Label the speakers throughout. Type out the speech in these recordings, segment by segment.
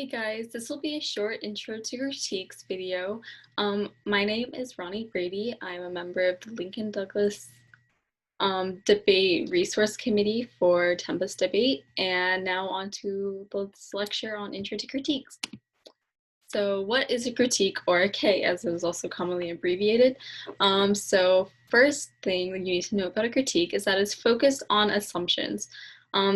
Speaker 1: Hey guys, this will be a short intro to critiques video. My name is Ronnie Brady. I'm a member of the Lincoln Douglas Debate Resource Committee for Tempus Debate, and now on to this lecture on Intro to Critiques. So what is a critique, or a K as it is also commonly abbreviated? So first thing you need to know about a critique is that it's focused on assumptions.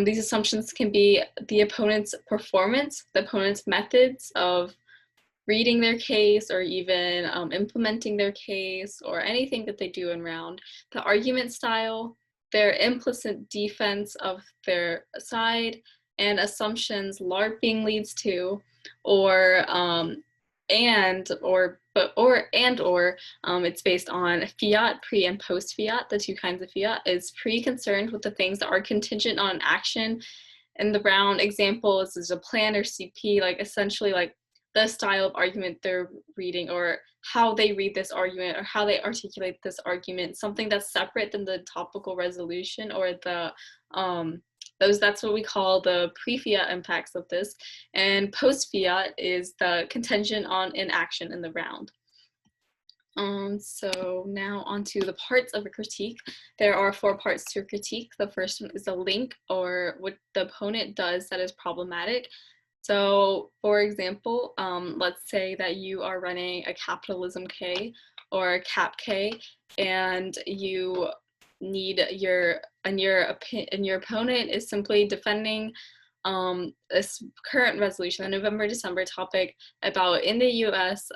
Speaker 1: These assumptions can be the opponent's performance, the opponent's methods of reading their case, or even implementing their case, or anything that they do in round, the argument style, their implicit defense of their side, and assumptions LARPing leads to, or it's based on fiat, pre and post fiat. The two kinds of fiat is pre-concerned with the things that are contingent on action. In the round example, this is a plan or CP, like essentially like the style of argument they're reading, or how they read this argument, or how they articulate this argument, something that's separate than the topical resolution, or the that's what we call the pre-fiat impacts of this. And post-fiat is the contingent on inaction in the round. So now onto the parts of a critique. There are 4 parts to a critique. The first one is a link, or what the opponent does that is problematic. So for example, let's say that you are running a capitalism K or a cap K, and your opponent is simply defending this current resolution, the November-December topic about in the US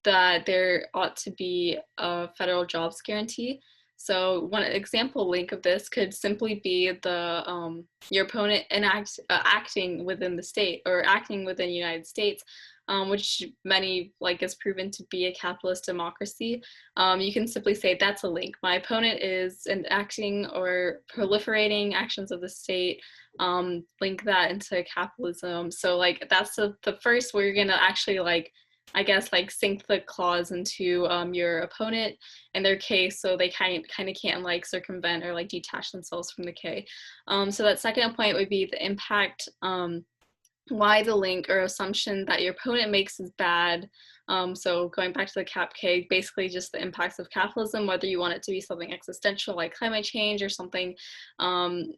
Speaker 1: that there ought to be a federal jobs guarantee. So one example link of this could simply be the your opponent acting within the state, or acting within the United States, which many like is proven to be a capitalist democracy. You can simply say that's a link. My opponent is enacting or proliferating actions of the state. Link that into capitalism. So like that's the first where you're gonna actually like, I guess, like sink the clause into your opponent and their case, so they kind of can't like circumvent or like detach themselves from the K. So that second point would be the impact, why the link or assumption that your opponent makes is bad. So going back to the cap K, basically just the impacts of capitalism, whether you want it to be something existential like climate change, or something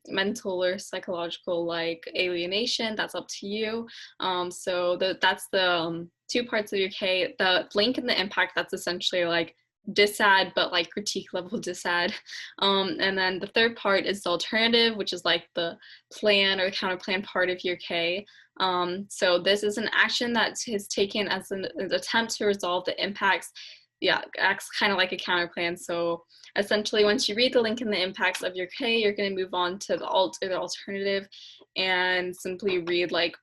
Speaker 1: mental or psychological like alienation, that's up to you. So that's the 2 parts of your K. The link and the impact, that's essentially like disad, but like critique level disad. And then the third part is the alternative, which is like the plan or counter plan part of your K. So this is an action that is taken as an attempt to resolve the impacts. Yeah, acts kind of like a counter plan. So essentially, once you read the link and the impacts of your K, you're going to move on to the alt or the alternative, and simply read like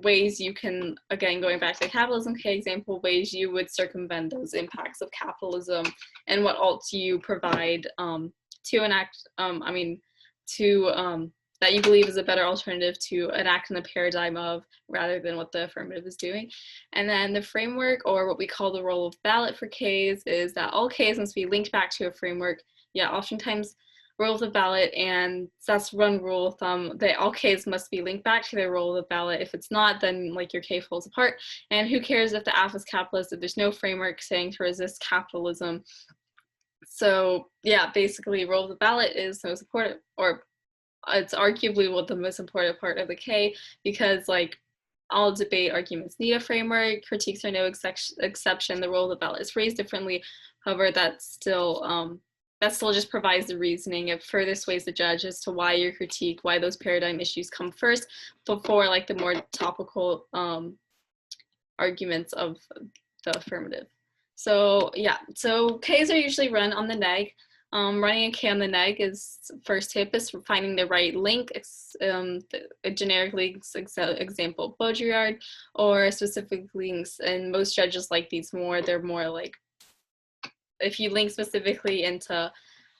Speaker 1: ways you can, again going back to the capitalism K example, ways you would circumvent those impacts of capitalism, and what alts you provide to enact, that you believe is a better alternative to enact in the paradigm of, rather than what the affirmative is doing. And then the framework, or what we call the role of ballot for Ks, is that all Ks must be linked back to a framework. Yeah, oftentimes role of the ballot, and that's one rule of thumb, that all Ks must be linked back to their role of the ballot. If it's not, then like your K falls apart. And who cares if the app is capitalist if there's no framework saying to resist capitalism? So yeah, basically role of the ballot is the most important, or it's arguably what the most important part of the K, because like all debate arguments need a framework. Critiques are no exception. The role of the ballot is phrased differently. However, that still just provides the reasoning. It further sways the judge as to why your critique, why those paradigm issues come first before like the more topical arguments of the affirmative. So yeah, so Ks are usually run on the neg. Running a K on the neg is first tip is finding the right link, a generic links, example Baudrillard, or specific links. And most judges like these more. They're more like, if you link specifically into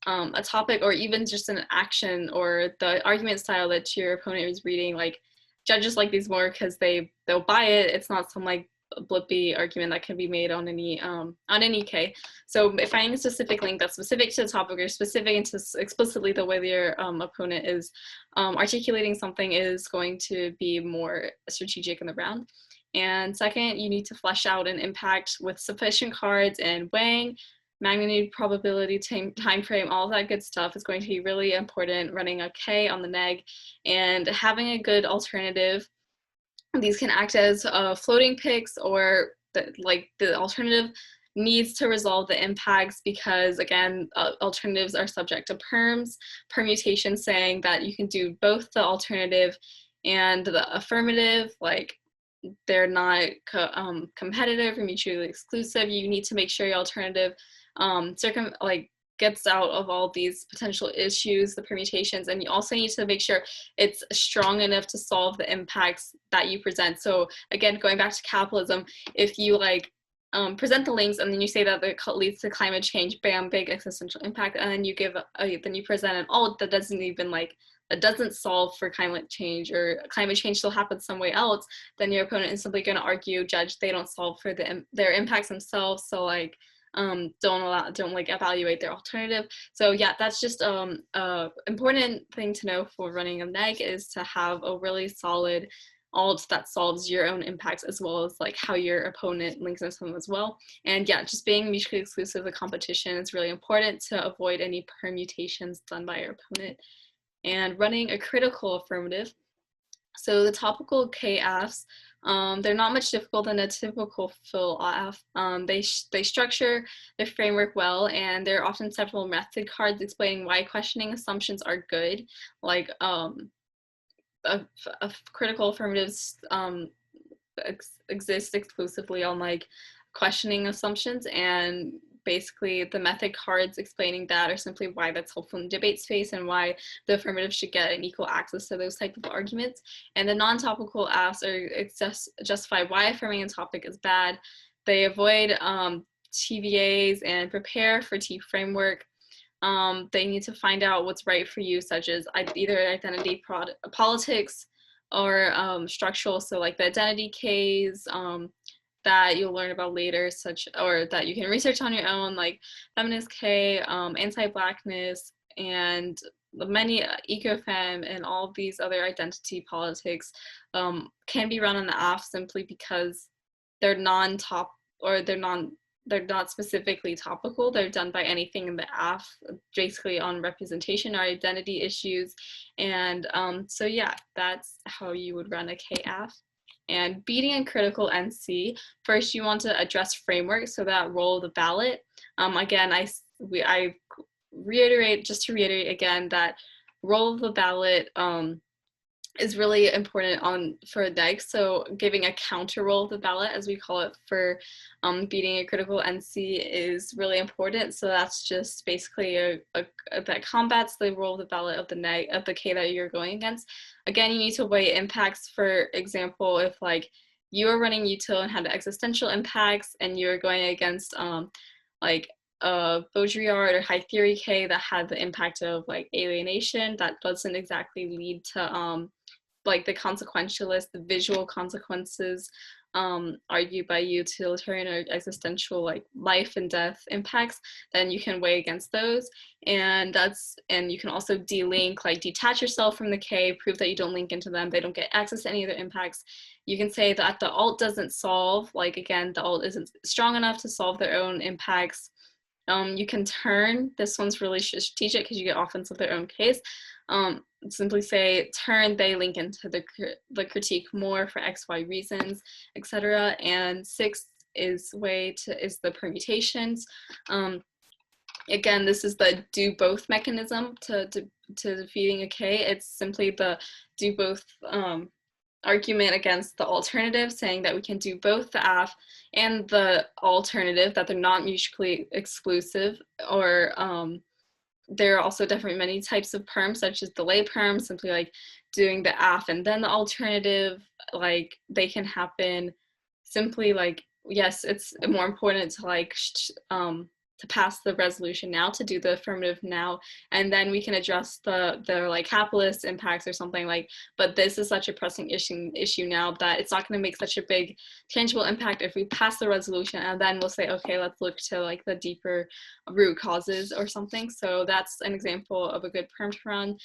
Speaker 1: a topic, or even just an action or the argument style that your opponent is reading, like judges like these more because they'll buy it. It's not some like blippy argument that can be made on any K. So finding a specific link that's specific to the topic or specific to explicitly the way your opponent is articulating something is going to be more strategic in the round. And second, you need to flesh out an impact with sufficient cards and weighing, magnitude, probability, time frame, all that good stuff is going to be really important running a K on the neg, and having a good alternative. These can act as floating picks, or the alternative needs to resolve the impacts because, again, alternatives are subject to permutations saying that you can do both the alternative and the affirmative. Like, they're not competitive or mutually exclusive. You need to make sure your alternative gets out of all these potential issues, the permutations, and you also need to make sure it's strong enough to solve the impacts that you present. So again, going back to capitalism, if you present the links and then you say that it leads to climate change, bam, big existential impact, and then you then you present an alt that doesn't even that doesn't solve for climate change, or climate change still happens some way else, then your opponent is simply going to argue, judge, they don't solve for their impacts themselves, so don't evaluate their alternative. So yeah, that's just important thing to know for running a neg, is to have a really solid alt that solves your own impacts as well as how your opponent links into them as well. And yeah, just being mutually exclusive, the competition is really important to avoid any permutations done by your opponent. And running a critical affirmative. So the topical KFs, they're not much difficult than a typical fill AF. They structure their framework well, and there are often several method cards explaining why questioning assumptions are good. Critical affirmatives exist exclusively on questioning assumptions, and basically the method cards explaining that are simply why that's helpful in the debate space and why the affirmative should get an equal access to those type of arguments. And the non-topical asks justify why affirming a topic is bad. They avoid TVAs and prepare for T framework. They need to find out what's right for you, such as either identity politics or structural, so the identity Ks, that you'll learn about later, or that you can research on your own, like feminist K, anti-Blackness, and many ecofem, and all of these other identity politics can be run on the AF simply because they're non-top, or they're not specifically topical. They're done by anything in the AF, basically on representation or identity issues. And so yeah, that's how you would run a KAF. And beating a critical NC, first you want to address framework, so that role of the ballot. Again, I reiterate again that role of the ballot is really important for neg. So giving a counter role of the ballot, as we call it, for beating a critical NC is really important. So that's just basically that combats the role of the ballot of the K that you're going against. Again, you need to weigh impacts. For example, if you are running util and had existential impacts, and you're going against Baudrillard or high theory K that had the impact of alienation, that doesn't exactly lead to the consequentialist, the visual consequences argued by utilitarian or existential life and death impacts, then you can weigh against those. And you can also delink, detach yourself from the K, prove that you don't link into them, they don't get access to any of their impacts. You can say that the alt doesn't solve, again, the alt isn't strong enough to solve their own impacts. You can turn, this one's really strategic because you get offense of their own case. Simply say, turn, they link into the critique more for XY reasons, etc. And 6 is the permutations. Again, this is the do both mechanism to defeating a K. It's simply the do both argument against the alternative, saying that we can do both the AF and the alternative, that they're not mutually exclusive, or there are also definitely many types of perms, such as delay perms, simply doing the AF and then the alternative. They can happen simply yes, it's more important to to pass the resolution now, to do the affirmative now, and then we can address the like capitalist impacts or something like, but this is such a pressing issue now that it's not going to make such a big tangible impact if we pass the resolution, and then we'll say, okay, let's look to like the deeper root causes or something. So that's an example of a good perm to run.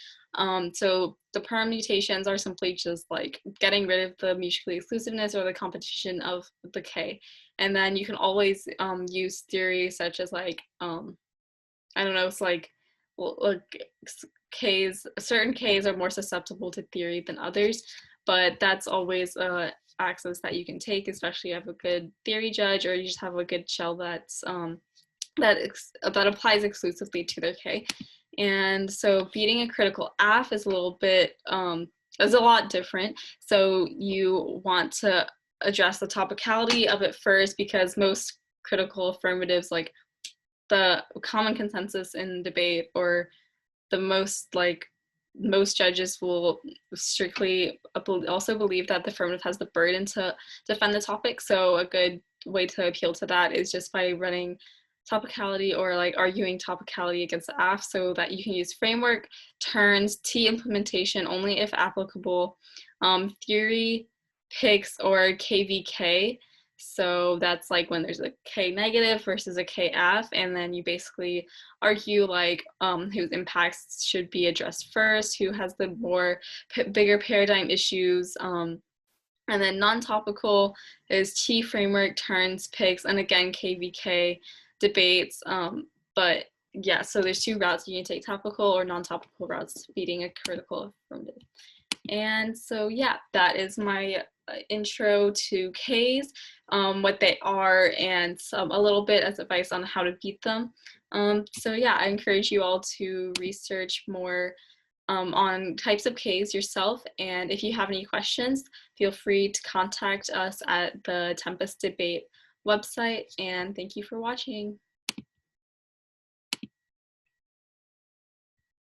Speaker 1: So the permutations are simply just like getting rid of the mutually exclusiveness or the competition of the K. And then you can always use theories such as like, I don't know, it's like, Ks, certain Ks are more susceptible to theory than others, but that's always a axis that you can take, especially if you have a good theory judge or you just have a good shell that's that applies exclusively to their K. And so beating a critical aff is a little bit is a lot different. So you want to address the topicality of it first, because most critical affirmatives, like the common consensus in debate, or the most judges will strictly also believe that the affirmative has the burden to defend the topic. So a good way to appeal to that is just by running topicality or like arguing topicality against the aff, so that you can use framework, turns, T implementation only if applicable, theory, picks, or KVK. So that's like when there's a K negative versus a K aff, and then you basically argue like whose impacts should be addressed first, who has the more bigger paradigm issues. And then non-topical is T framework, turns, picks, and again KVK debates. But yeah, so there's two routes you can take: topical or non-topical routes, beating a critical affirmative. And so yeah, that is my intro to Ks, what they are, and a little bit as advice on how to beat them. So yeah, I encourage you all to research more on types of Ks yourself. And if you have any questions, feel free to contact us at the Tempus debate website. And thank you for watching.